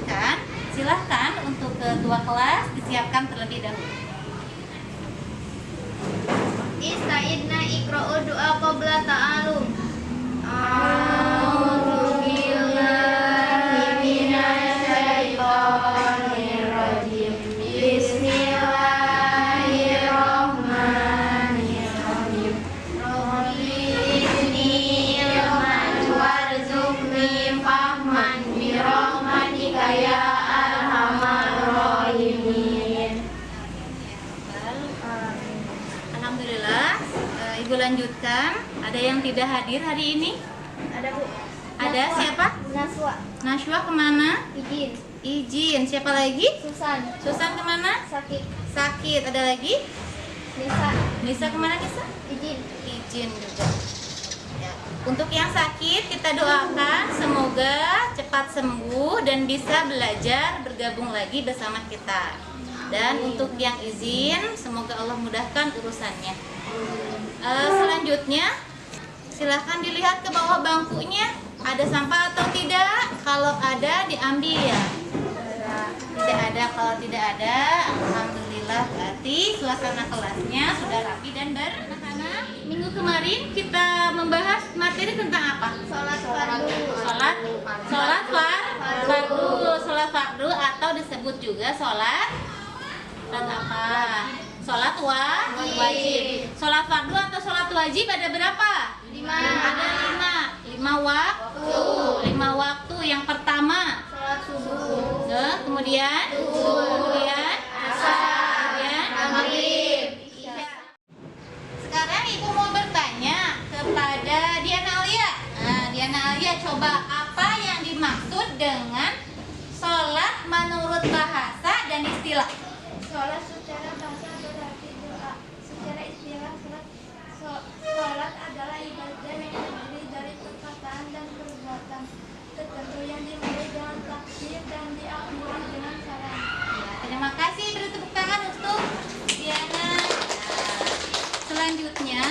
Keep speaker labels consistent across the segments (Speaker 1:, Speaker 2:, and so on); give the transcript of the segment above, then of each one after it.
Speaker 1: melanjutkan, silahkan untuk ketua kelas disiapkan terlebih dahulu.
Speaker 2: Ista'idna iqra'u du'a qabla ta'alum. A'udzu billahi minasy syaithanir rajim. Bismillahirrahmanirrahim. Rabbi zidni ilman warzuqni fahman bi rahmatika ya arhamar rahimin.
Speaker 1: Alhamdulillah, Ibu lanjutkan. Ada yang tidak hadir hari ini?
Speaker 2: Ada, Bu.
Speaker 1: Ada siapa?
Speaker 2: Naswa.
Speaker 1: Najwa kemana?
Speaker 2: Izin.
Speaker 1: Izin. Siapa lagi?
Speaker 2: Susan.
Speaker 1: Susan kemana?
Speaker 2: Sakit.
Speaker 1: Sakit. Ada lagi?
Speaker 2: Nisa.
Speaker 1: Nisa kemana Nisa?
Speaker 2: Izin.
Speaker 1: Izin juga. Ya. Untuk yang sakit kita doakan semoga cepat sembuh dan bisa belajar bergabung lagi bersama kita. Dan untuk yang izin semoga Allah mudahkan urusannya. Selanjutnya silahkan dilihat ke bawah bangkunya, ada sampah atau tidak. Kalau ada diambil. Tidak ada. Kalau tidak ada, alhamdulillah berarti suasana kelasnya sudah rapi dan anak-anak. Minggu kemarin kita membahas materi tentang apa?
Speaker 2: Sholat fardu.
Speaker 1: Sholat fardu atau disebut juga sholat apa? Sholat wajib. Sholat fardu atau sholat wajib ada berapa?
Speaker 2: 5.
Speaker 1: Ada 5 waktu. 5 waktu. Yang pertama
Speaker 2: Sholat subuh.
Speaker 1: kemudian
Speaker 2: Asar.
Speaker 1: kemudian
Speaker 2: Maghrib.
Speaker 1: Sekarang Ibu mau bertanya kepada Diana Alia. Nah, Diana Alia, coba apa yang dimaksud dengan sholat menurut bahasa dan istilah?
Speaker 2: Sholat secara bahasa berarti doa. Secara istilah sholat adalah ibadah yang terdiri dari perkataan dan perbuatan tertentu yang dimulai dengan takbir dan diakhiri dengan salam.
Speaker 1: Terima kasih, beri tepuk tangan untuk Diana. Selanjutnya,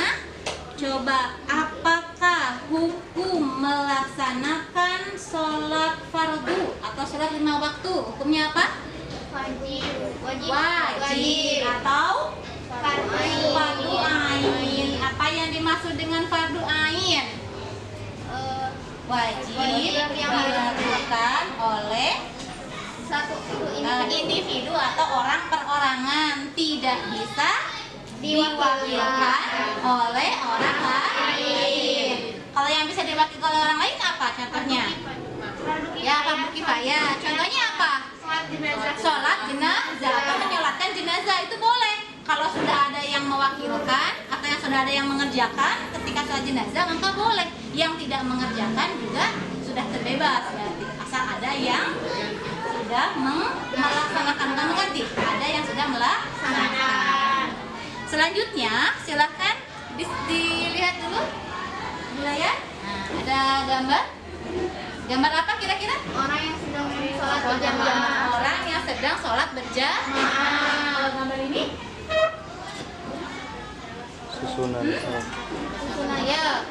Speaker 1: coba apakah hukum melaksanakan sholat fardu atau sholat 5 waktu? Hukumnya apa? Wajib atau fardu ain. Apa yang dimaksud dengan fardu ain? Wajib dilakukan oleh
Speaker 2: Satu
Speaker 1: individu atau orang perorangan, tidak bisa diwakilkan oleh orang lain. Kalau yang bisa diwakilkan oleh orang lain apa contohnya? Ya, fardu kifayah. Contohnya apa? Sholat jenazah atau menyolatkan jenazah itu boleh. Kalau sudah ada yang mewakilkan atau yang sudah ada yang mengerjakan ketika sholat jenazah maka boleh. Yang tidak mengerjakan juga sudah terbebas berarti. Asal ada yang sudah melaksanakan, bukan mengganti. Ada yang sudah melaksanakan. Selanjutnya silahkan dilihat dulu di layar. Nah, ada gambar. Gambar apa kira-kira?
Speaker 2: orang yang sedang sholat berjamaah.
Speaker 1: Orang yang sedang sholat berjamaah. Kalau gambar ini?
Speaker 3: Susunan.
Speaker 1: Susunan ya.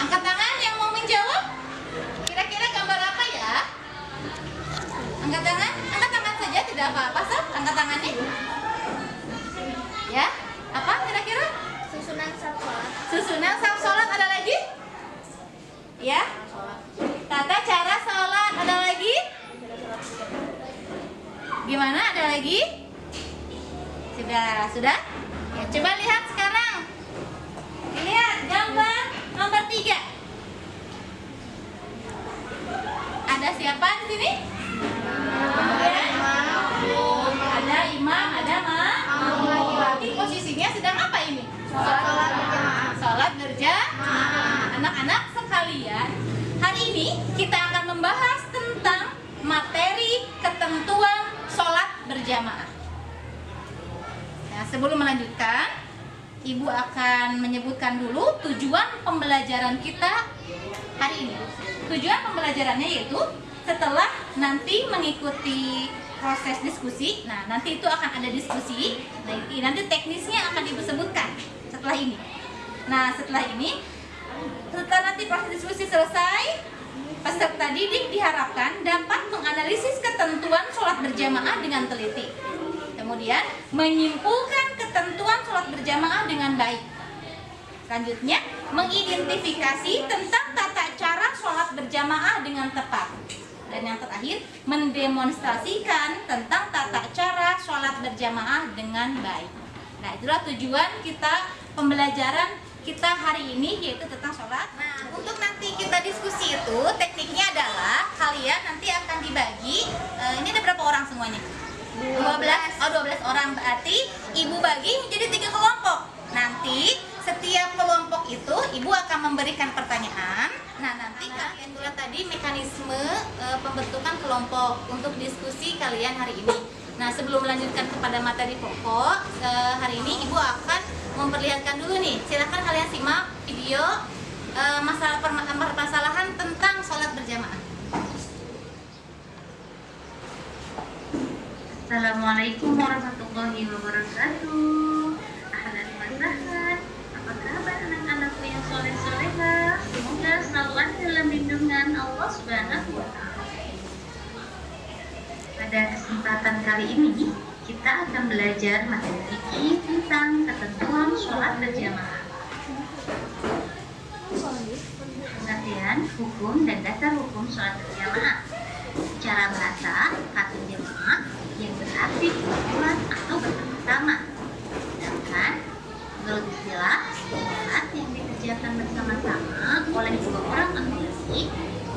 Speaker 1: Angkat tangan yang mau menjawab. Kira-kira gambar apa ya? Angkat tangan saja, tidak apa-apa, Sob. Angkat tangannya. Ya, apa kira-kira?
Speaker 2: Susunan saf sholat.
Speaker 1: Susunan saf sholat, ada lagi? Ya. Tata cara sholat, ada lagi? Gimana, ada lagi? Sudah? Ya, coba lihat sekarang. Lihat gambar nomor 3. Ada siapa di sini? Ada imam, ada makmum. Berarti posisinya sedang apa ini?
Speaker 2: Sholat berjamaah.
Speaker 1: Sholat berjamaah. Anak-anak sekalian, hari ini kita akan membahas tentang materi ketentuan sholat berjamaah. Nah, sebelum melanjutkan, Ibu akan menyebutkan dulu tujuan pembelajaran kita hari ini. Tujuan pembelajarannya yaitu setelah nanti mengikuti proses diskusi, nah nanti itu akan ada diskusi, nanti teknisnya akan Ibu sebutkan setelah ini. Nah setelah nanti proses diskusi selesai, pasti peserta didik diharapkan dapat menganalisis ketentuan sholat berjamaah dengan teliti. Kemudian, menyimpulkan ketentuan sholat berjamaah dengan baik. Selanjutnya, mengidentifikasi tentang tata cara sholat berjamaah dengan tepat. Dan yang terakhir, mendemonstrasikan tentang tata cara sholat berjamaah dengan baik. Nah, itulah tujuan kita pembelajaran kita hari ini, yaitu tentang sholat. Nah, untuk nanti kita diskusi itu, tekniknya adalah kalian nanti akan dibagi, ini ada berapa orang semuanya? 12 orang, berarti ibu bagi menjadi 3 kelompok. Nanti setiap kelompok itu ibu akan memberikan pertanyaan. Nah, nanti kalian lihat tadi mekanisme pembentukan kelompok untuk diskusi kalian hari ini. Nah, sebelum melanjutkan kepada materi pokok, hari ini ibu akan memperlihatkan dulu nih. Silahkan kalian simak video masalah permasalahan tentang sholat berjamaah.
Speaker 3: Assalamualaikum warahmatullahi wabarakatuh. Ahlan wa sahlan. Apa kabar anak-anakku yang soleh-solehah? Semoga selalu ada dalam lindungan Allah Subhanahu wa Ta'ala. Pada kesempatan kali ini, kita akan belajar materi fikih tentang ketentuan sholat berjamaah. Pengertian, hukum, dan dasar hukum sholat berjamaah. Secara bahasa, kata jamaah yang berarti berkumpulan atau bersama-sama. Sedangkan menurut istilah, sholat yang dikerjakan bersama-sama oleh 2 orang atau lebih,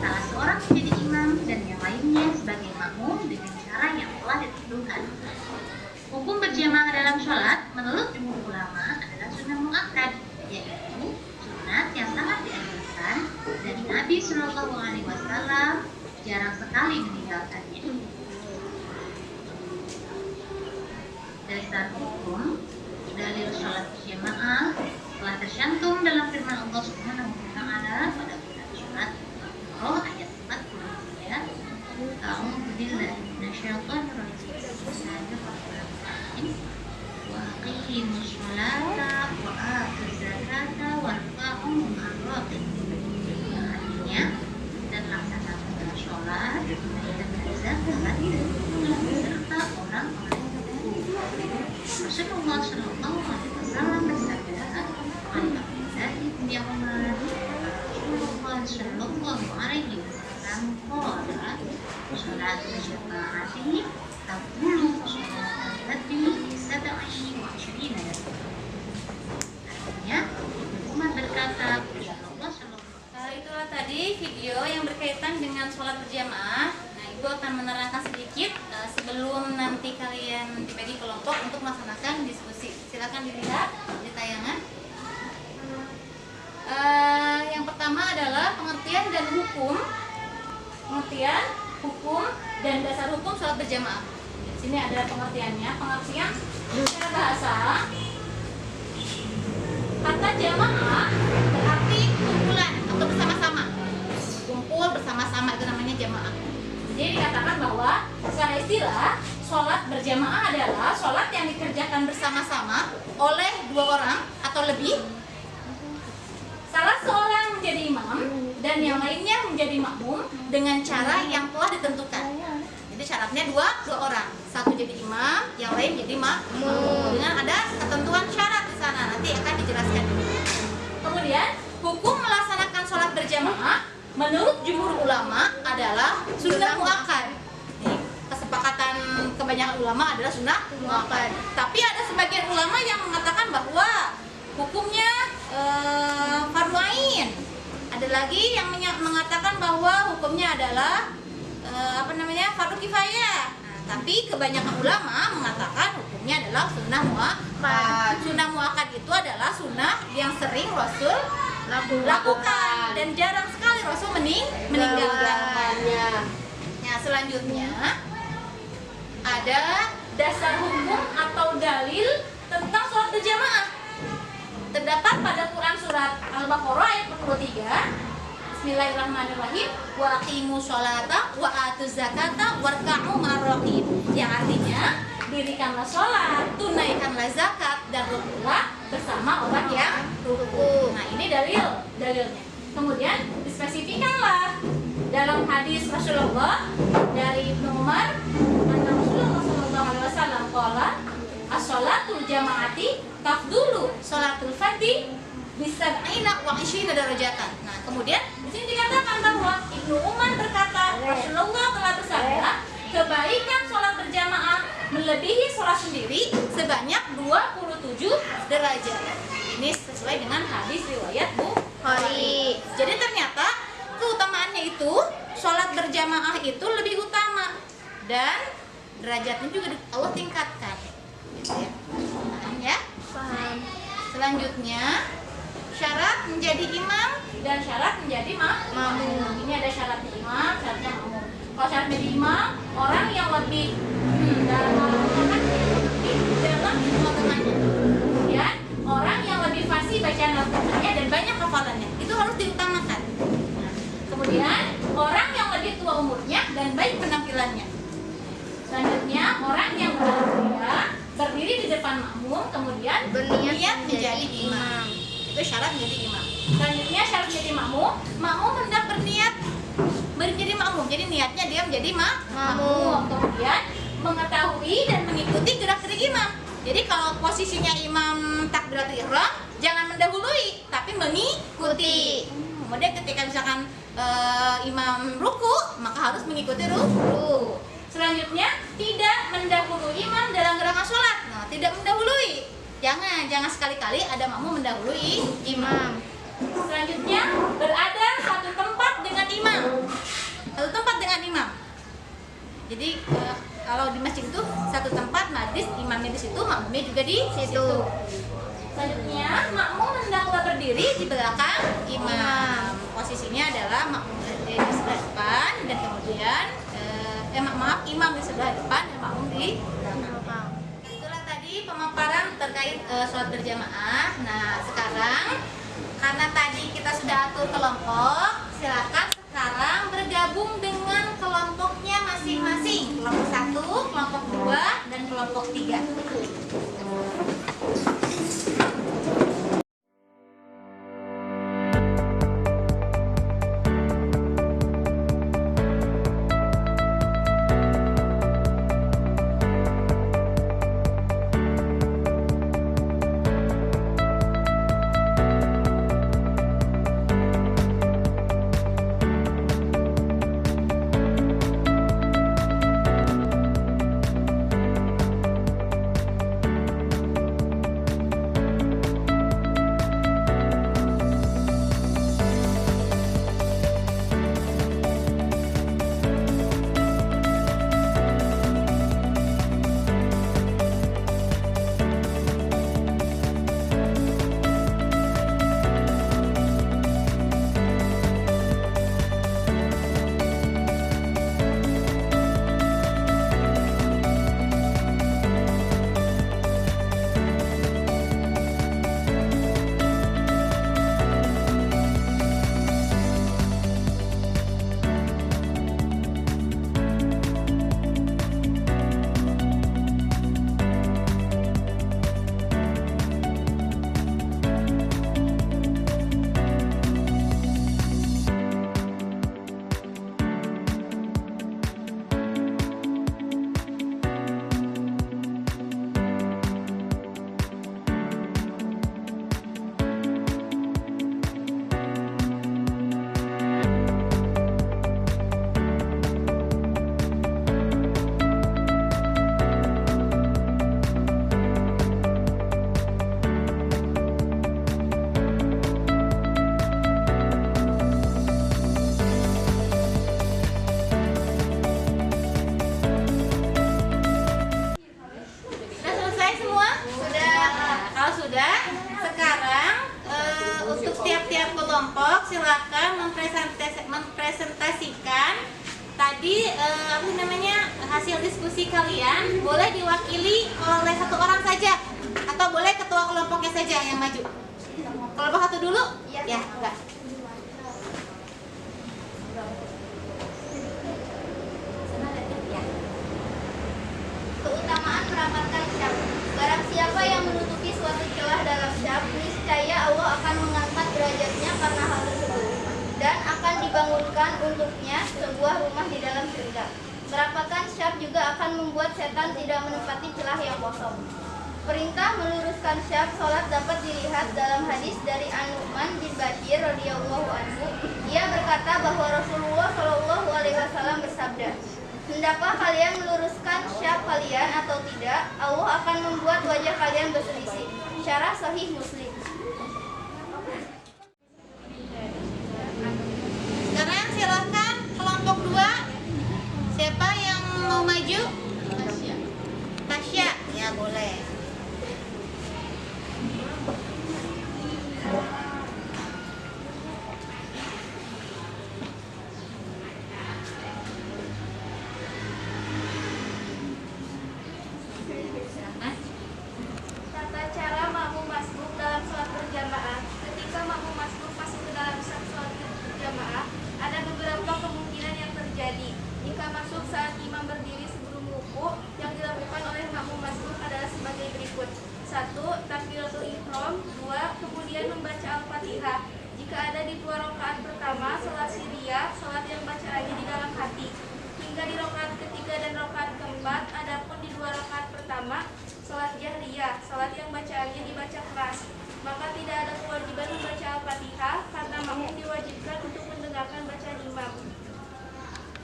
Speaker 3: salah seorang menjadi imam dan yang lainnya sebagai makmum dengan cara yang telah ditentukan. Hukum berjamaah dalam sholat menurut jumhur ulama adalah sunnah muakkad, yaitu sunat yang sangat dianjurkan dan Nabi Shallallahu Alaihi Wasallam jarang sekali meninggalkannya. Dasar hukum dalil sholat berjamaah telah tercantum dalam firman Allah Subhanahu wa Ta'ala pada surat Al-Baqarah ayat 43. A'udzu billahi minasyaitonir rajim. Bismillahirrahmanirrahim. Wa aqimus sholata wa atuz zakata warka'u ma'ar raki'in. Artinya, dan laksanakan sholat dan zakat serta orang-orang Rasulullah Shallallahu Alaihi Wasallam bersabda, "Al-Abdullah bin Umar, Rasulullah Shallallahu Alaihi Wasallam qala, sholat berjamaah tabulu sholat lebih 27 Artinya, Umar berkata, Rasulullah Shallallahu.
Speaker 1: Itulah tadi video yang berkaitan dengan sholat berjamaah. Nah, ibu akan menerangkan sedikit sebelum nanti kalian dibagi kelompok untuk melaksanakan diskusi. Silakan dilihat di tayangan. Yang pertama adalah pengertian dan hukum dan dasar hukum sholat berjamaah. Di sini ada pengertiannya. Pengertian secara bahasa, kata jamaah berarti kumpulan atau bersama-sama. Kumpul bersama-sama itu namanya jamaah. Jadi dikatakan bahwa secara istilah sholat berjamaah adalah sholat yang dikerjakan bersama-sama oleh 2 orang atau lebih. Salah seorang menjadi imam dan yang lainnya menjadi makmum dengan cara yang telah ditentukan. Jadi syaratnya dua orang, satu jadi imam, yang lain jadi makmum. Dengan ada ketentuan syarat di sana, nanti akan dijelaskan. Kemudian hukum melaksanakan sholat berjamaah menurut jumhur ulama adalah sunnah muakkad. Kesepakatan kebanyakan ulama adalah sunnah muakkad. Tapi ada sebagian ulama yang mengatakan bahwa hukumnya fardu ain. Ada lagi yang mengatakan bahwa hukumnya adalah fardu kifayah. Nah, tapi kebanyakan ulama mengatakan hukumnya adalah sunnah muakkad. Sunnah muakkad itu adalah sunnah yang sering Rasul lakukan dan jarang sekali Rasul meninggalkannya. Nah, selanjutnya ada dasar hukum atau dalil tentang sholat berjamaah. Terdapat pada Quran surat Al-Baqarah ayat 43. Bismillahirrahmanirrahim. Wa aqimus sholata wa atuz zakata warka'u ma'ar raqiin. Yang artinya, dirikanlah sholat, tunaikanlah zakat, dan rukulah bersama orang yang ruku. Nah, ini dalilnya. Kemudian dispesifikanlah dalam hadis Rasulullah dari Ibnu Umar, anna Rasulullah sallallahu alaihi wasallam qala as-sholatul jama'ati tafdulu sholatul fardhi bisab'ina wa 20 darajatan. Nah, kemudian di sini dikatakan bahwa Ibnu Umar berkata, Rasulullah telah bersabda, kebaikan sholat berjamaah melebihi sholat sendiri sebanyak 27 derajat. Ini sesuai dengan hadis riwayat Bukhari. Jadi ternyata keutamaannya itu sholat berjamaah itu lebih utama dan derajatnya juga Allah tingkatkan. Gitu ya. Paham ya?
Speaker 2: Paham.
Speaker 1: Selanjutnya syarat menjadi imam dan syarat menjadi makmum. Ini ada syaratnya imam, syaratnya makmum. Kalau syarat menjadi imam, orang yang lebih dalam pemahamannya. Kemudian orang yang lebih fasih bacaan Al-Qur'annya dan banyak hafalannya, itu harus diutamakan. Kemudian orang yang lebih tua umurnya dan baik penampilannya. Selanjutnya orang yang berdiri di depan makmum kemudian berniat menjadi imam. Itu syarat menjadi imam. Selanjutnya syarat menjadi makmum hendak berniat menjadi makmum. Jadi niatnya dia menjadi makmum. Kemudian mengetahui dan mengikuti gerak-gerik imam. Jadi kalau posisinya imam takbiratul ihram jangan mendahului tapi mengikuti. Kemudian ketika misalkan imam ruku maka harus mengikuti ruku. Selanjutnya tidak mendahului imam dalam gerakan sholat. Nah, tidak mendahului. Jangan sekali-kali ada makmum mendahului imam. Selanjutnya berada satu tempat dengan imam. Satu tempat dengan imam. Jadi kalau di masjid itu satu tempat, majlis imamnya di situ, makmumnya juga di situ. Selanjutnya makmum hendaklah berdiri di belakang imam. Posisinya adalah makmum di sebelah depan dan kemudian imam di sebelah depan dan makmum di belakang. Itulah tadi pemaparan terkait sholat berjamaah. Nah, sekarang karena tadi kita sudah atur kelompok, silakan sekarang bergabung dengan kelompoknya masing-masing. Kelompok 1, kelompok 2, dan kelompok 3. silakan mempresentasikan tadi hasil diskusi kalian. Boleh diwakili oleh satu orang saja atau boleh ketua kelompoknya saja yang maju. Kelompok satu dulu? Ya, enggak.
Speaker 2: Keutamaan merapatkan syaf. Barang siapa yang menutupi suatu celah dalam syaf, niscaya Allah akan mengangkat derajatnya karena hal tersebut dan akan dibawa membangunkan untuknya sebuah rumah di dalam surga. Merapatkan syaf juga akan membuat setan tidak menempati celah yang kosong. Perintah meluruskan syaf sholat dapat dilihat dalam hadis dari An-Nu'man bin Bashir radhiyallahu anhu. Ia berkata bahwa Rasulullah Shallallahu alaihi wasallam bersabda, "Hendakkah kalian meluruskan syaf kalian atau tidak? Allah akan membuat wajah kalian berselisih." Syarah Sahih Muslim.
Speaker 1: Sekarang silakan kelompok 2. Siapa yang mau maju? Tasya. Ya, boleh.
Speaker 2: Tata cara makmum masbuk dalam sholat berjamaah. Ketika makmum masbuk masuk ke dalam saf sholat berjamaah, ada beberapa kemungkinan yang terjadi. Jika masuk saat imam berdiri sebelum wuku, yang dilakukan oleh makmum masbuk adalah sebagai berikut. 1. Takbiratul ihram. 2. Kemudian membaca Al-Fatihah. Jika ada di 2 rakaat pertama, sholat siriyah, sholat yang bacaannya di dalam hati. Hingga di rakaat ketiga dan rakaat keempat, adapun di 2 rakaat pertama, sholat jahriyah, sholat yang bacaannya dibaca keras. Maka tidak ada kewajiban membaca Al-Fatihah karena makmum diwajibkan untuk mendengarkan bacaan imam.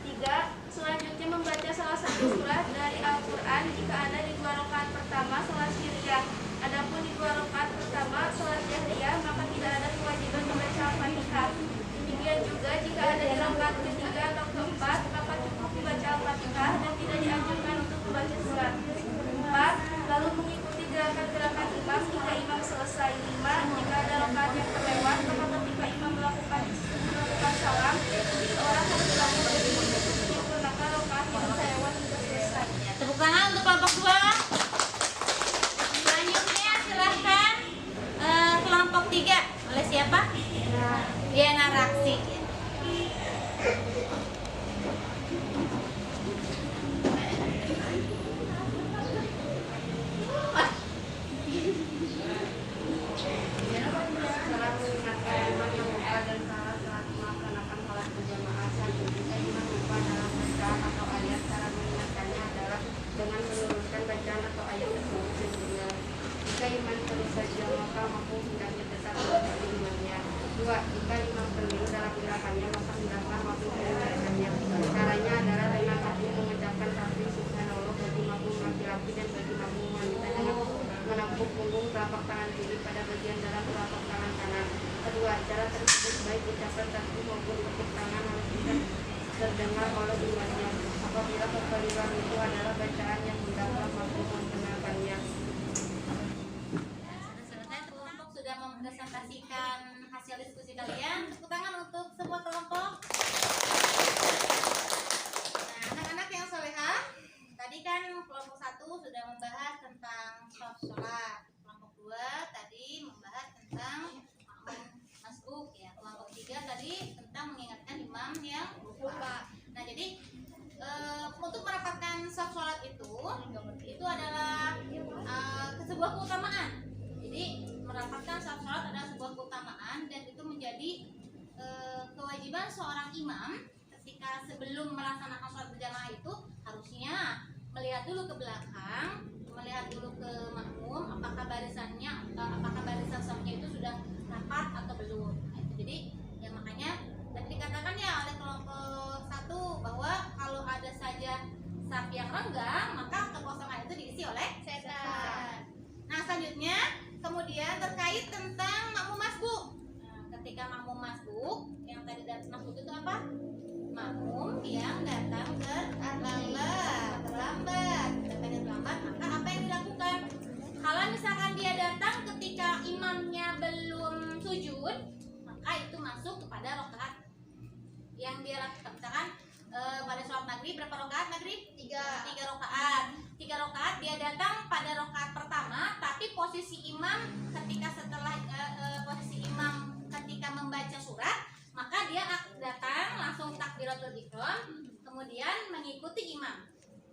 Speaker 2: 3. Selanjutnya membaca salah satu surat dari Al-Quran jika ada di 2 rakaat pertama sholat siriyah. Adapun di 2 rakaat pertama sholat jahriyah, maka tidak ada kewajiban membaca Al-Fatihah. Demikian juga jika ada di rakaat ketiga atau keempat, maka cukup membaca Al-Fatihah dan tidak dianjurkan untuk membaca surat. 4. Lalu mengikuti gerakan-gerakan imam hingga imam selesai. 5. Jika ada rakaat yang terlewat, maka ketika imam melakukan salam, seseorang harus bangun dari untuk menyempurnakan rakaat yang terlewat hingga selesai.
Speaker 1: Tepuk tangan untuk kelompok 2. Selanjutnya silahkan kelompok 3. Oleh siapa? Diana Raksi.
Speaker 4: dengan meluruskan bacaan atau ayat tersebut sesungguhnya. Jika imam terus saja, maka makmum hendaknya tetap mengikuti imamnya. 2. Jika imam keliru dalam gerakannya, maka hendaklah makmum mengerjakannya. Caranya adalah dengan makmum mengucapkan takbir subhanallah bagi makmum laki-laki dan bagi makmum wanita dengan menampuk punggung telapak tangan kiri pada bagian dalam telapak tangan kanan. Kedua, cara tersebut baik ucapan takbir maupun tepuk tangan harus bisa terdengar oleh imamnya. Apabila kekeliruan itu adalah bacaan yang hendaklah makmum membenarkannya.
Speaker 1: Sudah selesai, kelompok sudah mempresentasikan hasil diskusi kalian. Tepuk tangan untuk semua kelompok. Nah, anak-anak yang solehah, tadi kan kelompok 1 sudah membahas tentang sholat. Kelompok 2 tadi membahas tentang makmum masbuk ya. Kelompok 3 tadi tentang mengingatkan imam yang lupa. Nah, jadi untuk merapatkan saf sholat itu adalah sebuah keutamaan. Jadi merapatkan saf sholat adalah sebuah keutamaan dan itu menjadi kewajiban seorang imam ketika sebelum melaksanakan sholat berjamaah itu harusnya melihat dulu ke belakang, melihat dulu ke makmum apakah barisan safnya itu sudah rapat atau belum. Nah, itu jadi ya makanya tadi dikatakan ya oleh kelompok 1 bahwa kalau ada saja saf yang renggang maka kekosongan itu diisi oleh setan. Nah, selanjutnya kemudian terkait tentang makmum masbuk. Nah, ketika makmum masbuk yang tadi masbuk itu apa? Makmum yang datang terlambat, maka apa yang dilakukan? Kalau misalkan dia datang ketika imamnya belum sujud, maka itu masuk kepada rakaat yang dia lakukan. Misalkan pada sholat maghrib berapa rakaat maghrib? 3 rakaat. 3 rakaat dia datang pada rakaat pertama, tapi posisi imam ketika membaca surat, maka dia datang langsung takbiratul ihram, kemudian mengikuti imam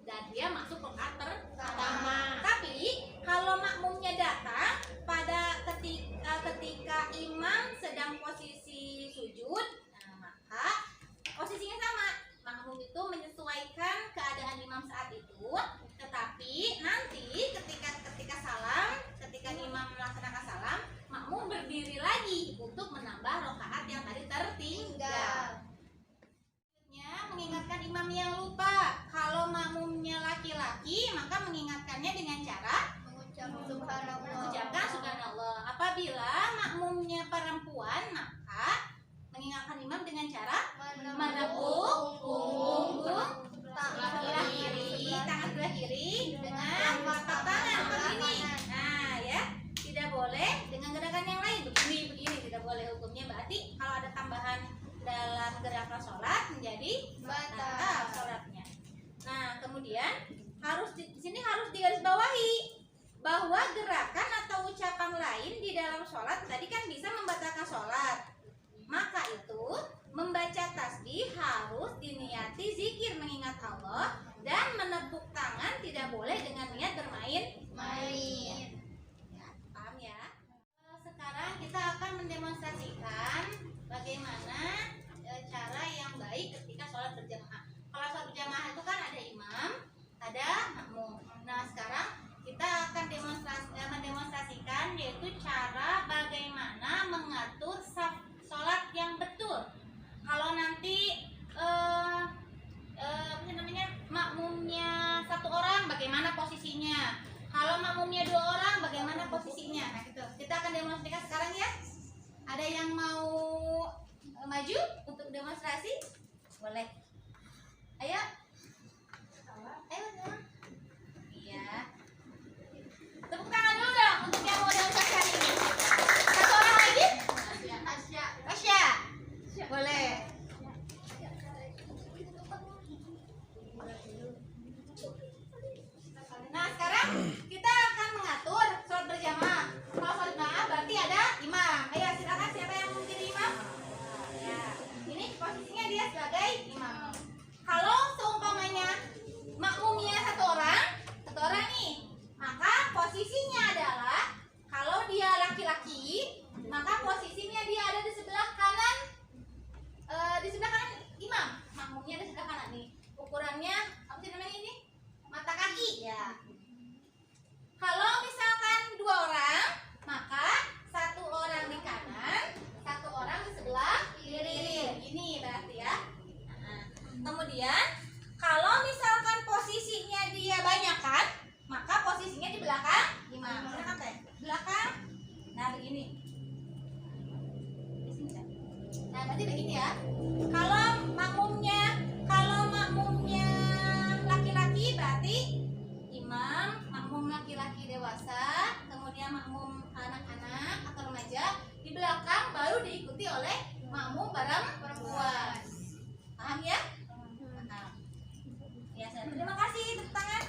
Speaker 1: dan dia masuk rakaat pertama. Tapi kalau makmumnya datang pada ketika imam sedang posisi sujud, nah, maka Ucapkan subhanallah. Apabila makmumnya perempuan, maka mengingatkan imam dengan cara menepuk punggung sebelah kiri, tangan sebelah kiri dengan telapak tangan seperti ini. Nah, ya, tidak boleh dengan gerakan yang lain. Begini tidak boleh hukumnya. Berarti kalau ada tambahan dalam gerakan sholat menjadi batal sholatnya. Nah, kemudian di sini harus digarisbawahi bahwa gerakan atau ucapan lain di dalam sholat tadi kan bisa membatalkan sholat. Maka itu membaca tasbih harus diniati zikir mengingat Allah, dan menepuk tangan tidak boleh dengan niat bermain-main. Ya, paham ya? Sekarang kita akan mendemonstrasikan bagaimana cara yang baik ketika sholat berjamaah. Kalau sholat berjamaah itu kan ada imam, ada makmum. Nah, sekarang kita akan mendemonstrasikan yaitu cara bagaimana mengatur saf sholat yang betul. Kalau nanti makmumnya 1 orang, bagaimana posisinya? Kalau makmumnya 2 orang, bagaimana posisinya? Nah, gitu. Kita akan demonstrasikan sekarang ya. Ada yang mau maju untuk demonstrasi? Boleh. Ayo. Ayo dong. Iya. Tepuk tangan dulu dong untuk yang mau demonstrasi hari ini. 1 orang lagi? Asya. Boleh. Nah, sekarang kita akan mengatur sholat berjamaah. Kalau sholat berjamaah berarti ada imam. Ayo silakan, siapa yang mau menjadi imam? Ya, ini posisinya dia sebagai imam. Kalau seumpamanya makmumnya 1 orang nih, maka posisinya adalah kalau dia laki-laki, maka posisinya dia ada di sebelah kanan, imam. Makmumnya di sebelah kanan nih. Ukurannya apa sih namanya ini? Mata kaki ya. Kalau misalkan 2 orang, maka 1 orang di kanan, 1 orang di sebelah kiri. Ini berarti ya. Nah, kemudian kalau misalkan posisinya dia banyak kan, maka posisinya di belakang imam. Belakang. Nah, begini. Di sini kan. Nah, berarti begini ya. Kalau makmumnya laki-laki berarti imam, makmum laki-laki dewasa, kemudian makmum anak-anak atau remaja, di belakang baru diikuti oleh makmum perempuan. Paham ya? Paham. Ya, terima kasih. Tepuk tangan.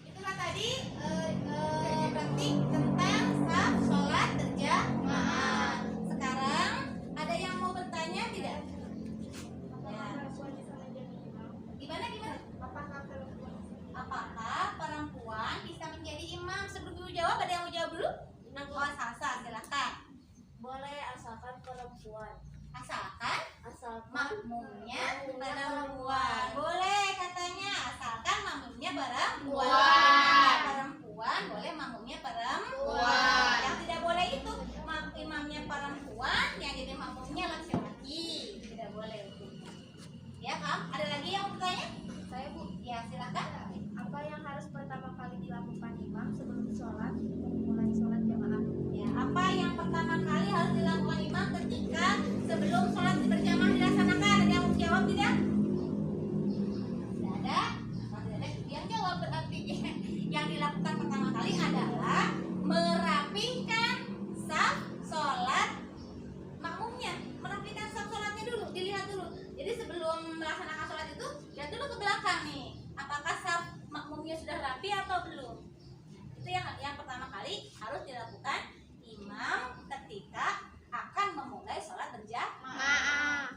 Speaker 1: Itulah tadi berarti tentang saf sholat berjamaah. Sekarang ada yang mau bertanya tidak? Ya. Gimana? Apakah perempuan bisa menjadi imam? Sebelum ibu jawab, ada yang mau jawab dulu? Oh, Salsa, silakan.
Speaker 2: Boleh asalkan perempuan.
Speaker 1: Asalkan
Speaker 2: Asalkan
Speaker 1: makmumnya perempuan. Boleh katanya, asalkan makmumnya perempuan. Perempuan boleh makmumnya perempuan. Yang tidak boleh itu imamnya perempuan, yang jadi makmumnya laki-laki. Tidak boleh itu. Ya, Kang? Ada lagi yang mau bertanya?
Speaker 2: saya Bu,
Speaker 1: Ya, silakan.
Speaker 2: apa yang harus pertama kali dilakukan imam sebelum sholat memulai sholat jamaah?
Speaker 1: Ya, apa yang pertama kali harus dilakukan imam ketika sebelum sholat berjamaah dilaksanakan? Ada yang mau jawab tidak? Tidak ada? Kalau tidak ada, yang jawab berarti. Yang dilakukan pertama kali adalah merapikan saf sholat makmumnya. Merapikan saf sholatnya dulu, dilihat dulu. Jadi sebelum melaksanakan sholat itu, lihat dulu ke belakang nih. Apakah saf makmumnya sudah rapi atau belum? Itu yang pertama kali harus dilakukan imam ketika akan memulai sholat berjamaah.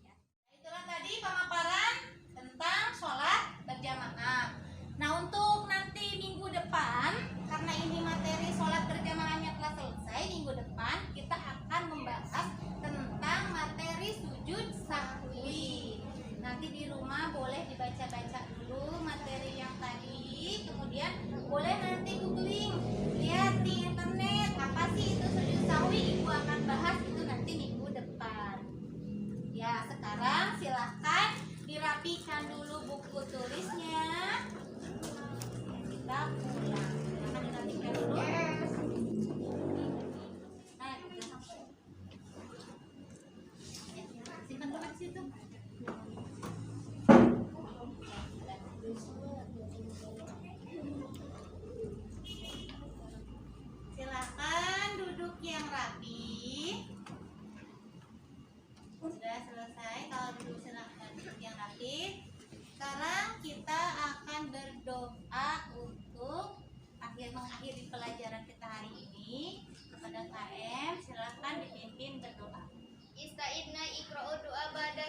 Speaker 1: Ya. Itulah tadi pemaparan tentang sholat berjamaah. Nah, untuk nanti minggu depan, karena ini materi sholat berjamaahnya telah selesai, minggu depan kita akan membahas tentang materi sujud sahwi. Nanti di rumah boleh dibaca-baca dulu materi yang tadi, kemudian boleh nanti googling, lihat di internet apa sih itu sujud sahwi. Ibu akan bahas itu nanti minggu depan. Ya, sekarang silahkan dirapikan dulu buku akan berdoa untuk mengakhiri pelajaran kita hari ini. Kepada KM, silakan dipimpin berdoa.
Speaker 2: Ista'idna iqra'u du'a ba'da